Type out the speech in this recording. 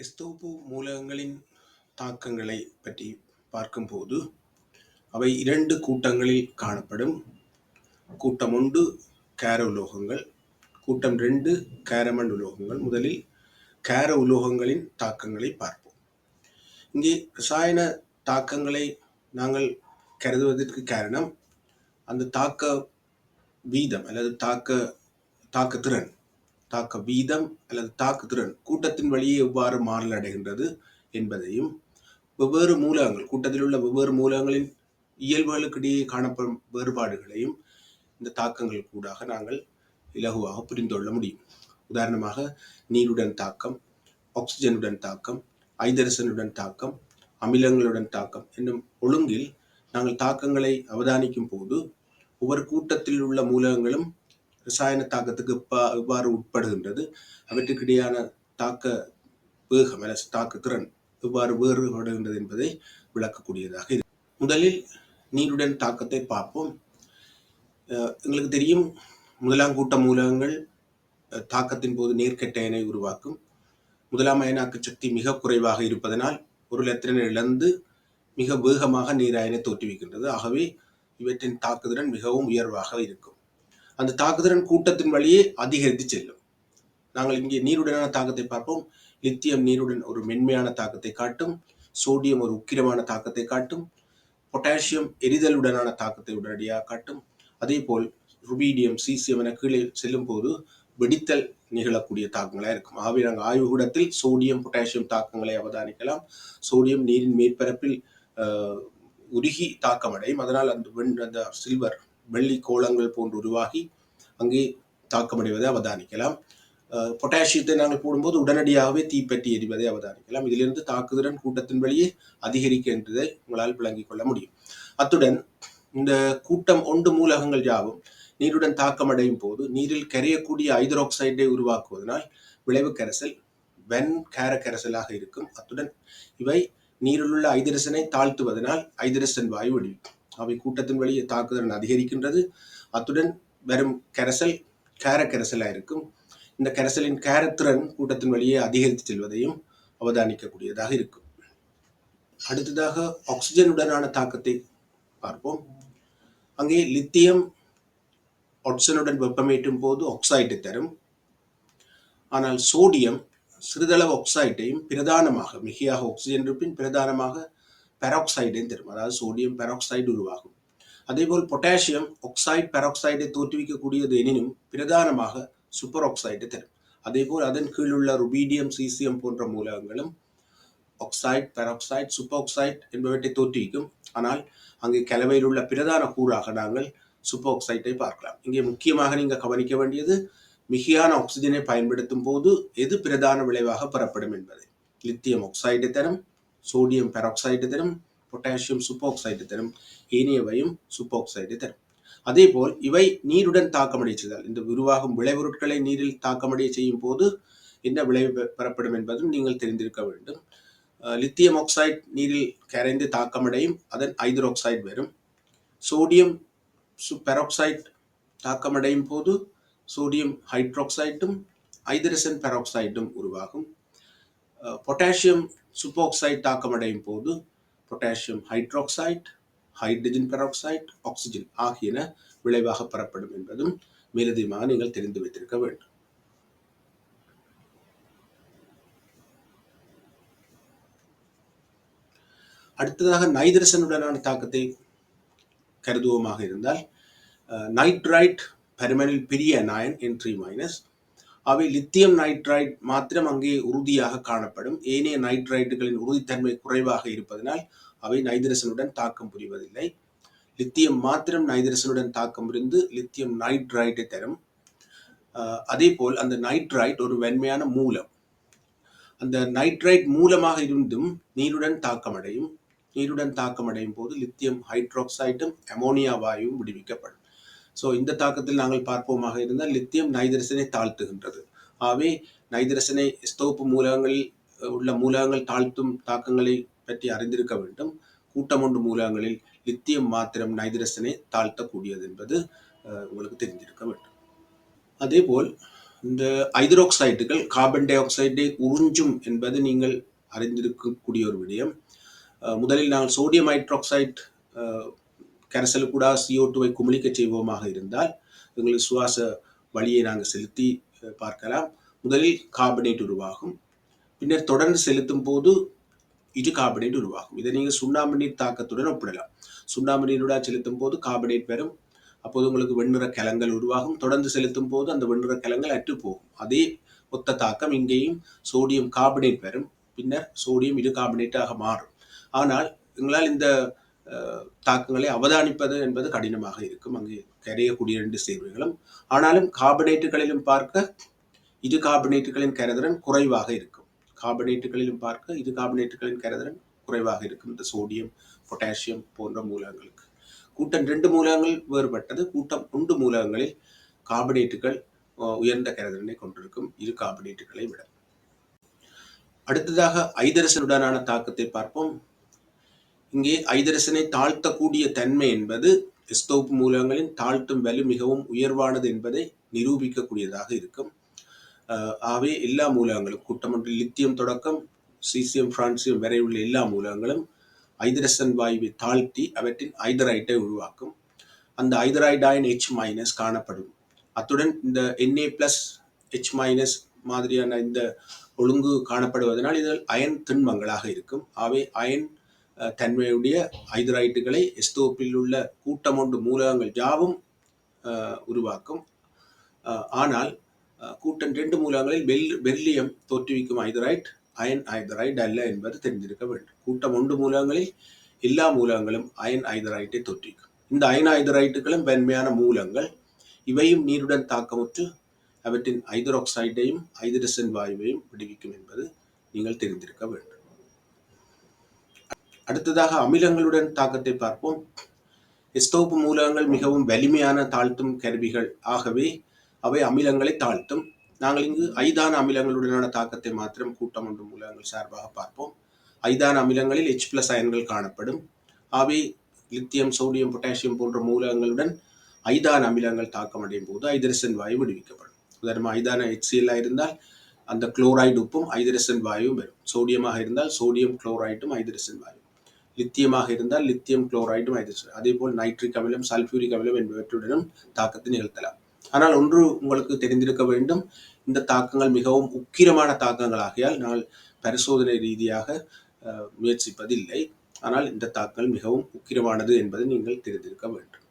எஸ்தோப்பு மூலகங்களின் தாக்கங்களை பற்றி பார்க்கும்போது அவை இரண்டு கூட்டங்களில் காணப்படும். கூட்டம் 1 கார உலோகங்கள், கூட்டம் 2 காரமண் உலோகங்கள். முதலில் கார உலோகங்களின் தாக்கங்களை பார்ப்போம். இங்கே ரசாயன தாக்கங்களை நாங்கள் கருதுவதற்கு காரணம் அந்த தாக்க வீதம் அல்லது தாக்கத்திறன் தாக்க வீதம் அல்லது தாக்குதிறன் கூட்டத்தின் வழியே எவ்வாறு மாறல் அடைகின்றது என்பதையும், வெவ்வேறு மூலகங்கள் கூட்டத்தில் உள்ள வெவ்வேறு மூலகங்களின் இயல்புகளுக்கு இடையே காணப்படும் வேறுபாடுகளையும் இந்த தாக்கங்கள் கூடாக நாங்கள் இலகுவாக புரிந்து கொள்ள முடியும். உதாரணமாக நீருடன் தாக்கம், ஆக்சிஜனுடன் தாக்கம், ஐதரசனுடன் தாக்கம், அமிலங்களுடன் தாக்கம் என்னும் ஒழுங்கில் நாங்கள் தாக்கங்களை அவதானிக்கும் போது ஒவ்வொரு கூட்டத்தில் உள்ள மூலகங்களும் ரசாயன தாக்கத்துக்கு எவ்வாறு உட்படுகின்றது, அவற்றுக்கிடையான தாக்க வேகம் அல்லது தாக்க திறன் எவ்வாறு வேறுபடுகின்றது என்பதை விளக்கக்கூடியதாக இருக்கு. முதலில் நீருடன் தாக்கத்தை பார்ப்போம். எங்களுக்கு தெரியும், முதலாம் கூட்ட மூலகங்கள் தாக்கத்தின் போது நேர்க்கட்ட அயனை உருவாக்கும். முதலாம் அயனாக்க சக்தி மிக குறைவாக இருப்பதனால் ஒரு எலக்ட்ரானை இழந்து மிக வேகமாக நீர் அயனை தோற்றுவிக்கின்றது. ஆகவே இவற்றின் தாக்குதிறன் மிகவும் உயர்வாக இருக்கும். அந்த தாக்குதிறன் கூட்டத்தின் வழியே அதிகரித்து செல்லும். நாங்கள் இங்கே நீருடனான தாக்கத்தை பார்ப்போம். லித்தியம் நீருடன் ஒரு மென்மையான தாக்கத்தை காட்டும், சோடியம் ஒரு உக்கிரமான தாக்கத்தை காட்டும், பொட்டாசியம் எரிதலுடனான தாக்கத்தை உடனடியாக காட்டும். அதே போல் ருபீடியம், சீசியம் என கீழே செல்லும் போது வெடித்தல் நிகழக்கூடிய தாக்கங்களாக இருக்கும். ஆகவே நாங்கள் ஆய்வுகூடத்தில் சோடியம் பொட்டாசியம் தாக்கங்களை அவதானிக்கலாம். சோடியம் நீரின் மேற்பரப்பில் உருகி தாக்கமடையும். அதனால் அந்த சில்வர் வெள்ளி கோளங்கள் போன்று உருவாகி அங்கே தாக்கமடைவதை அவதானிக்கலாம். பொட்டாசியத்தை நாங்கள் போடும்போது உடனடியாகவே தீப்பற்றி எரிவதை அவதானிக்கலாம். இதிலிருந்து தாக்குதிறன் கூட்டத்தின் வழியே அதிகரிக்கின்றதை உங்களால் விளங்கிக் கொள்ள முடியும். அத்துடன் இந்த கூட்டம் 1 மூலகங்கள் யாவும் நீருடன் தாக்கமடையும் போது நீரில் கரையக்கூடிய ஹைட்ரோக்சைடை உருவாக்குவதனால் விளைவு கரைசல் வெண்கார கரைசலாக இருக்கும். அத்துடன் இவை நீரில் உள்ள ஐதரசனை தாழ்த்துவதனால் ஐதரசன் வாயு விடுவிக்கும். அவை கூட்டத்தின் வழியே தாக்குதிறன் அதிகரிக்கின்றது. அத்துடன் வரும் கரைசல் கார கரைசலாக இருக்கும். இந்த கரைசலின் காரத்திறன் கூட்டத்தின் வழியே அதிகரித்து செல்வதையும் அவதானிக்கக்கூடியதாக இருக்கும். அடுத்ததாக ஆக்சிஜனுடனான தாக்கத்தை பார்ப்போம். அங்கே லித்தியம் ஆக்சிஜனுடன் வெப்பமேற்றும் போது ஆக்சைடை தரும். ஆனால் சோடியம் சிறிதளவு ஆக்சைடையும் பிரதானமாக மிகையாக ஆக்சிஜன் இருப்பின் பிரதானமாக பெராக்சைடையும் தரும். அதாவது சோடியம் பெராக்சைடு உருவாகும். அதேபோல் பொட்டாசியம் ஆக்சைடு பெராக்சைடை தோற்றுவிக்கக்கூடியது எனினும் பிரதானமாக சூப்பர் ஆக்சைடை தரும். அதேபோல் அதன் கீழ் உள்ள ருபீடியம், சீசியம் போன்ற மூலகங்களும் ஆக்சைடு, பெராக்சைடு, சூப்பர் ஆக்சைடு என்பவற்றை தோற்றுவிக்கும். ஆனால் அங்கே கலவையில் உள்ள பிரதான கூறாக நாங்கள் சூப்பர் ஆக்சைடை பார்க்கலாம். இங்கே முக்கியமாக நீங்கள் கவனிக்க வேண்டியது மிகையான ஆக்சிஜனை பயன்படுத்தும் போது எது பிரதான விளைவாக பெறப்படும் என்பதை. லித்தியம் ஆக்சைடை தரும், சோடியம் பெராக்சைடை தரும், பொட்டாசியம் சூப்பர் ஆக்சைடை தரும், ஏனையவையும் சூப்பர் ஆக்சைடை தரும். அதே போல் இவை நீருடன் தாக்கமடைய செய்தால், இந்த உருவாகும் விளைபொருட்களை நீரில் தாக்கமடைய செய்யும் போது என்ன விளைவு பெறப்படும் என்பதும் நீங்கள் தெரிந்திருக்க வேண்டும். லித்தியம் ஆக்சைடு நீரில் கரைந்து தாக்கமடையும், அதன் ஹைட்ரோக்சைடு வரும். சோடியம் பெராக்சைடு தாக்கமடையும் போது சோடியம் ஹைட்ரோக்சைடும் ஐதரசன் பெராக்சைடும் உருவாகும். பொட்டாசியம் சூப்பர் ஆக்சைடு தாக்கமடையும் போது potassium hydroxide, hydrogen peroxide, oxygen ஆகியன விளைவாக பெறப்படும் என்பதும் மேலதிகமாக நீங்கள் தெரிந்து வைத்திருக்க வேண்டும். அடுத்ததாக நைட்ரசனுடனான தாக்கத்தை கருதுவோமாக இருந்தால், நைட்ரைட் பெர்மனில் பெரிய அயன் N3-, அவை லித்தியம் நைட்ரைட் மாத்திரம் அங்கே உறுதியாக காணப்படும். ஏனைய நைட்ரைட்டுகளின் உறுதித்தன்மை குறைவாக இருப்பதனால் அவை நைட்ரசனுடன் தாக்கம் புரிவதில்லை. லித்தியம் மாத்திரம் நைட்ரசனுடன் தாக்கம் புரிந்து லித்தியம் நைட்ரைட்டை தரும். அதே போல் அந்த நைட்ரைட் ஒரு வெண்மையான மூலம். அந்த நைட்ரைட் மூலமாக இருந்தும் நீருடன் தாக்கமடையும். நீருடன் தாக்கமடையும் போது லித்தியம் ஹைட்ரோக்சைடும் அமோனியா வாயுவும் விடுவிக்கப்படும். ஸோ இந்த தாக்கத்தில் நாங்கள் பார்ப்போமாக இருந்தால் லித்தியம் நைட்ரசனை தாழ்த்துகின்றது. ஆகவே நைட்ரசனை எஸ்தோப்பு மூலகங்களில் உள்ள மூலகங்கள் தாழ்த்தும் தாக்கங்களை பற்றி அறிந்திருக்க வேண்டும். கூட்டம் 1 மூலகங்களில் லித்தியம் மாத்திரம் நைட்ரசனை தாழ்த்தக்கூடியது என்பது உங்களுக்கு தெரிஞ்சிருக்க வேண்டும். அதே போல் இந்த ஐதரோக்சைடுகள் கார்பன் டை ஆக்சைடை உறிஞ்சும் என்பது நீங்கள் அறிந்திருக்கக்கூடிய ஒரு விடயம். முதலில் நாங்கள் சோடியம் ஹைட்ராக்சைடு கரைசலுக்கூட CO2வை குமிழிக்க செய்வோமாக இருந்தால் எங்களுக்கு சுவாச வழியை நாங்கள் செலுத்தி பார்க்கலாம். முதலில் கார்பனேட் உருவாகும், பின்னர் தொடர்ந்து செலுத்தும் போது இது கார்பனேட் உருவாகும். இதை நீங்கள் சுண்ணாம்பு நீர் தாக்கத்துடன் ஒப்பிடலாம். சுண்ணாம்பு நீருடன் செலுத்தும் போது கார்பனேட் வரும், அப்போது உங்களுக்கு வெண்ணிற கலங்கள் உருவாகும். தொடர்ந்து செலுத்தும் போது அந்த வெண்ணிற கலங்கள் அற்று போகும். அதே ஒத்த தாக்கம் இங்கேயும் சோடியம் கார்பனேட் வரும், பின்னர் சோடியம் இது கார்பனேட்டாக மாறும். ஆனால் எங்களால் இந்த தாக்கங்களை அவதானிப்பது என்பது கடினமாக இருக்கும், அங்கே கரையக்கூடிய 2 சேர்வைகளும். ஆனாலும் கார்பனேட்டுகளிலும் பார்க்க இது கார்பனேட்டுகளின் கரைதிறன் குறைவாக இருக்கும். கார்பனேட்டுகளிலும் பார்க்க இது கார்பனேட்டுகளின் கரைதிறன் குறைவாக இருக்கும் இந்த சோடியம் பொட்டாசியம் போன்ற மூலகங்களுக்கு. கூட்டம் 2 மூலகங்கள் வேறுபட்டது. கூட்டம் 1 மூலகங்களில் கார்பனேட்டுகள் உயர்ந்த கரைதிறனை கொண்டிருக்கும் இரு கார்பனேட்டுகளை விட. அடுத்ததாக ஐதரசனுடனான தாக்கத்தை பார்ப்போம். இங்கே ஐதரசனை தாழ்த்தக்கூடிய தன்மை என்பது எஸ்தோப்பு மூலகங்களின் தாழ்த்தும் வலு மிகவும் உயர்வானது என்பதை நிரூபிக்கக்கூடியதாக இருக்கும். ஆகவே எல்லா மூலகங்களும் கூட்டம் ஒன்றில் லித்தியம் தொடக்கம் சீசியம் பிரான்சியம் வரை உள்ள எல்லா மூலகங்களும் ஐதரசன் வாயுவை தாழ்த்தி அவற்றின் ஐதரைட்டை உருவாக்கும். அந்த ஐதரைட் அயன் H- காணப்படும். அத்துடன் இந்த Na+H- மாதிரியான இந்த ஒழுங்கு காணப்படுவதனால் இதில் அயன் திண்மங்களாக இருக்கும். ஆகவே அயன் தன்மையுடைய ஐதரைட்டுகளை எஸ்தோப்பில் உள்ள கூட்டம் 1 மூலகங்கள் யாவும் உருவாக்கும். ஆனால் கூட்டம் 2 மூலகங்களில் பெர்லியம் தோற்றுவிக்கும் ஐதரைட் அயன் ஐதரைட் அல்ல என்பது தெரிந்திருக்க வேண்டும். கூட்டம் 1 மூலகங்களில் எல்லா மூலகங்களும் அயன் ஐதரைட்டை தோற்றுவிக்கும். இந்த அயன் ஐதரைட்டுகளும் வெண்மையான மூலங்கள். இவையும் நீருடன் தாக்கமுற்று அவற்றின் ஐதரோக்சைடையும் ஐதரசன் வாயுவையும் விடுவிக்கும் என்பது நீங்கள் தெரிந்திருக்க வேண்டும். அடுத்ததாக அமிலங்களுடன் தாக்கத்தை பார்ப்போம். எஸ்தோப்பு மூலகங்கள் மிகவும் வலிமையான தாழ்த்தும் கருவிகள். ஆகவே அவை அமிலங்களை தாழ்த்தும். நாங்கள் இங்கு ஐதான அமிலங்களுடனான தாக்கத்தை மாத்திரம் கூட்டம் 1 மூலகங்கள் சார்பாக பார்ப்போம். ஐதான அமிலங்களில் H+ அயன்கள் காணப்படும். ஆகவே லித்தியம் சோடியம் பொட்டாசியம் போன்ற மூலகங்களுடன் ஐதான அமிலங்கள் தாக்கமடையும் போது ஐதரசன் வாயு விடுவிக்கப்படும். உதாரணமாக ஐதான HCl இருந்தால் அந்த குளோரைடு உப்பும் ஐதரசன் வாயுவும் வரும். சோடியமாக இருந்தால் சோடியம் குளோரைடும் ஐதரசன் வாயு, லித்தியமாக இருந்தால் லித்தியம் குளோரைடும் ஐதரசன். அதே போல் நைட்ரிக் அமிலம் சல்ஃபியூரிக் அமிலம் என்பவற்றுடனும் தாக்கத்தை நிகழ்த்தலாம். ஆனால் ஒன்று உங்களுக்கு தெரிந்திருக்க வேண்டும், இந்த தாக்கங்கள் மிகவும் உக்கிரமான தாக்கங்கள் ஆகையால் நாங்கள் பரிசோதனை ரீதியாக முயற்சிப்பதில்லை. ஆனால் இந்த தாக்கங்கள் மிகவும் உக்கிரமானது என்பதை நீங்கள் தெரிந்திருக்க வேண்டும்.